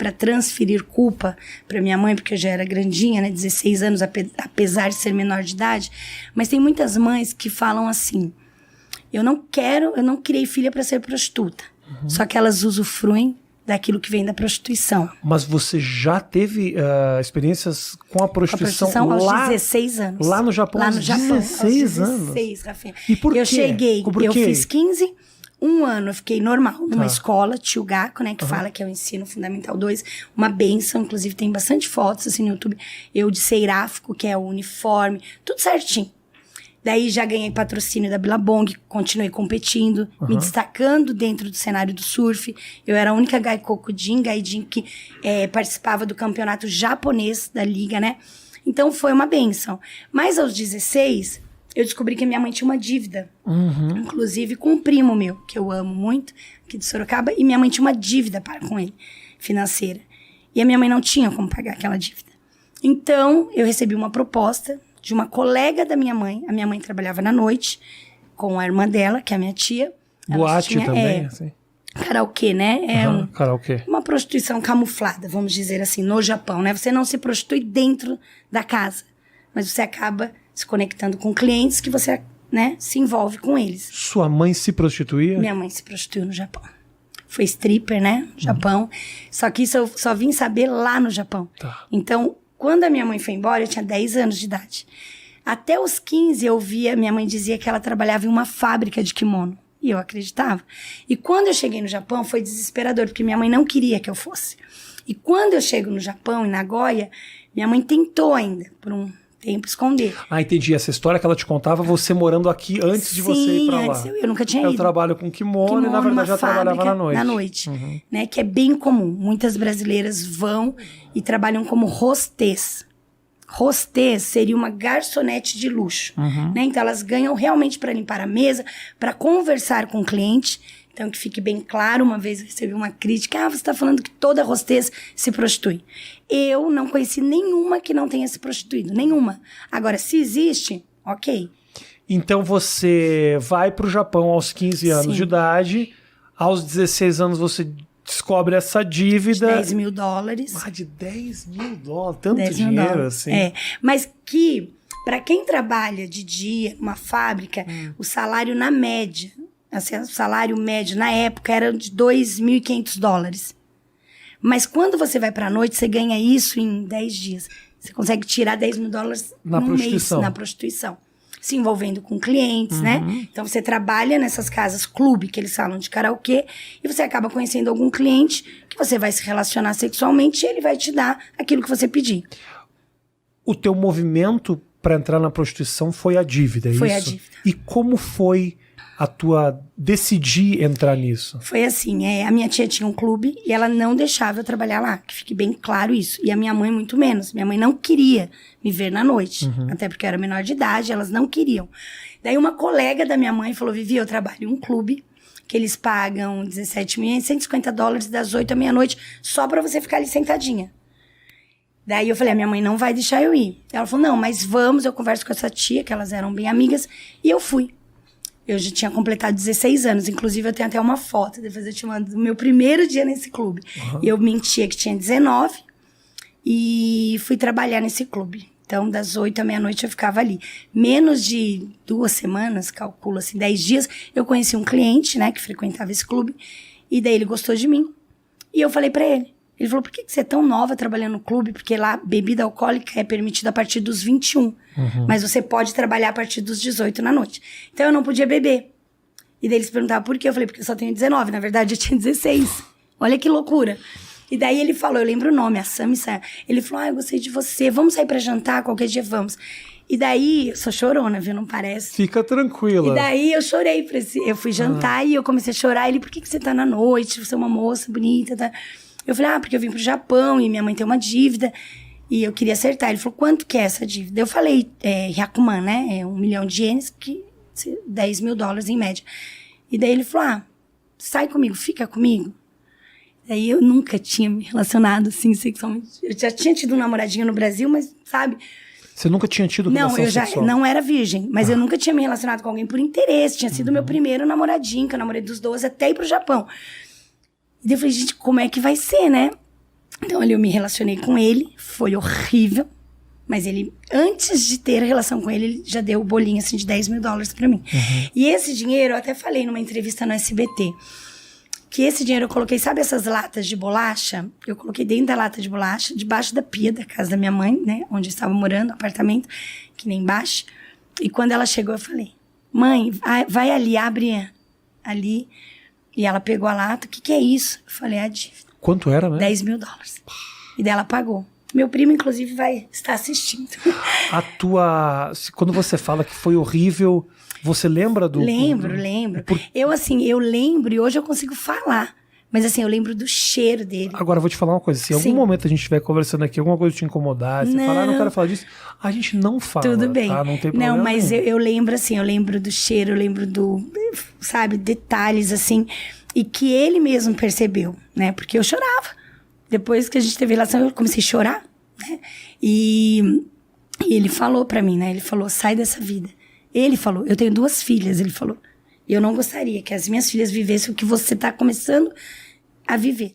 para transferir culpa para minha mãe, porque eu já era grandinha, né, 16 anos, apesar de ser menor de idade. Mas tem muitas mães que falam assim, eu não criei filha para ser prostituta. Só que elas usufruem daquilo que vem da prostituição. Mas você já teve experiências com a prostituição, aos 16 anos. Lá no Japão? Lá no Japão, 16 aos anos? 16, Rafinha. E por quê? Eu fiz 15, um ano eu fiquei normal numa escola, Tio-Gaku, né, que fala que é o ensino fundamental 2, uma bênção, inclusive tem bastante fotos assim no YouTube, eu de Seiráfico, que é o uniforme, tudo certinho. Daí já ganhei patrocínio da Billabong, continuei competindo, me destacando dentro do cenário do surf. Eu era a única gaijin que participava do campeonato japonês da liga, né? Então foi uma bênção. Mas aos 16, eu descobri que minha mãe tinha uma dívida. Inclusive com um primo meu, que eu amo muito, aqui de Sorocaba. E minha mãe tinha uma dívida com ele, financeira. E a minha mãe não tinha como pagar aquela dívida. Então, eu recebi uma proposta de uma colega da minha mãe. A minha mãe trabalhava na noite com a irmã dela, que é a minha tia. Boate também, assim? Karaokê, né? Karaokê. Uma prostituição camuflada, vamos dizer assim, no Japão, né? Você não se prostitui dentro da casa, mas você acaba se conectando com clientes que você, né, se envolve com eles. Sua mãe se prostituía? Minha mãe se prostituiu no Japão. Foi stripper, né? No Japão. Só que isso eu só vim saber lá no Japão. Tá. Então, quando a minha mãe foi embora, eu tinha 10 anos de idade. Até os 15 eu via, minha mãe dizia que ela trabalhava em uma fábrica de kimono. E eu acreditava. E quando eu cheguei no Japão, foi desesperador, porque minha mãe não queria que eu fosse. E quando eu chego no Japão, em Nagoya, minha mãe tentou ainda, por um tempo, esconder. Ah, entendi. Essa história que ela te contava, você morando aqui antes de você ir pra lá. Sim, eu nunca tinha ido. Eu trabalho com kimono e, na verdade, já trabalhava na noite. Na noite, né? Que é bem comum. Muitas brasileiras vão e trabalham como hostess. Hostess seria uma garçonete de luxo, né? Então, elas ganham realmente para limpar a mesa, para conversar com o cliente. Então, que fique bem claro, uma vez eu recebi uma crítica, você está falando que toda hostess se prostitui. Eu não conheci nenhuma que não tenha se prostituído, nenhuma. Agora, se existe, ok. Então, você vai pro Japão aos 15 anos de idade, aos 16 anos você descobre essa dívida. De $10 mil. Ah, de $10 mil, tanto dinheiro assim. É, mas que, para quem trabalha de dia numa fábrica, o salário na média, assim, o salário médio na época era de $2.500. Mas quando você vai pra noite, você ganha isso em 10 dias. Você consegue tirar $10 mil no mês na prostituição. Se envolvendo com clientes, né? Então, você trabalha nessas casas clube, que eles falam de karaokê, e você acaba conhecendo algum cliente que você vai se relacionar sexualmente e ele vai te dar aquilo que você pedir. O teu movimento para entrar na prostituição foi a dívida, é isso? Foi a dívida. E como foi a tua decidir entrar nisso? Foi assim, a minha tia tinha um clube e ela não deixava eu trabalhar lá, que fique bem claro isso. E a minha mãe muito menos. Minha mãe não queria me ver na noite, até porque eu era menor de idade, elas não queriam. Daí uma colega da minha mãe falou, Vivi, eu trabalho em um clube que eles pagam $17.150 das 8 à meia-noite só pra você ficar ali sentadinha. Daí eu falei, a minha mãe não vai deixar eu ir. Ela falou, não, mas vamos, eu converso com essa tia, que elas eram bem amigas, e eu fui. Eu já tinha completado 16 anos, inclusive eu tenho até uma foto, depois eu te mando do meu primeiro dia nesse clube. Eu mentia que tinha 19 e fui trabalhar nesse clube. Então, das 8 à meia-noite eu ficava ali. Menos de 2 semanas, calculo assim, 10 dias, eu conheci um cliente, né, que frequentava esse clube, e daí ele gostou de mim. E eu falei pra ele. Ele falou, por que você é tão nova trabalhando no clube? Porque lá, bebida alcoólica é permitida a partir dos 21. Mas você pode trabalhar a partir dos 18 na noite. Então, eu não podia beber. E daí eles perguntavam por quê? Eu falei, porque eu só tenho 19. Na verdade, eu tinha 16. Olha que loucura. E daí ele falou, eu lembro o nome, a Sami Saia. Ele falou, eu gostei de você. Vamos sair pra jantar? Qualquer dia vamos. E daí, eu sou chorona, viu? Não parece? Fica tranquila. E daí, eu chorei pra esse... Eu fui jantar e eu comecei a chorar. Ele, por que você tá na noite? Você é uma moça bonita, tá... Eu falei, porque eu vim pro Japão e minha mãe tem uma dívida e eu queria acertar. Ele falou, quanto que é essa dívida? Eu falei, Hyakuman, né? 1 milhão de ienes, que $10 mil em média. E daí ele falou, sai comigo, fica comigo. Daí eu nunca tinha me relacionado assim sexualmente. Eu já tinha tido um namoradinho no Brasil, mas sabe... Você nunca tinha tido relação sexual? Não, não era virgem, mas eu nunca tinha me relacionado com alguém por interesse. Tinha sido meu primeiro namoradinho, que eu namorei dos 12 até ir pro Japão. E daí eu falei, gente, como é que vai ser, né? Então, ali eu me relacionei com ele, foi horrível. Mas ele, antes de ter relação com ele já deu o bolinho, assim, de $10 mil pra mim. E esse dinheiro, eu até falei numa entrevista no SBT, que esse dinheiro eu coloquei, sabe essas latas de bolacha? Eu coloquei dentro da lata de bolacha, debaixo da pia da casa da minha mãe, né? Onde eu estava morando, apartamento, que nem embaixo. E quando ela chegou, eu falei, mãe, vai ali, abre ali. E ela pegou a lata, o que é isso? Eu falei, a dívida. Quanto era, né? $10 mil. E daí ela pagou. Meu primo, inclusive, vai estar assistindo. Quando você fala que foi horrível, você lembra do... Lembro. Eu lembro e hoje eu consigo falar. Mas assim, eu lembro do cheiro dele. Agora, eu vou te falar uma coisa. Se em algum momento a gente estiver conversando aqui, alguma coisa te incomodar, você falar, não quero falar disso, a gente não fala. Tudo bem. Tá? Não tem problema. Não, mas eu lembro assim, eu lembro do cheiro, eu lembro sabe, detalhes assim. E que ele mesmo percebeu, né? Porque eu chorava. Depois que a gente teve relação, eu comecei a chorar, né? E ele falou pra mim, né? Ele falou, sai dessa vida. Ele falou, eu tenho 2 filhas, ele falou. E eu não gostaria que as minhas filhas vivessem o que você tá começando a viver.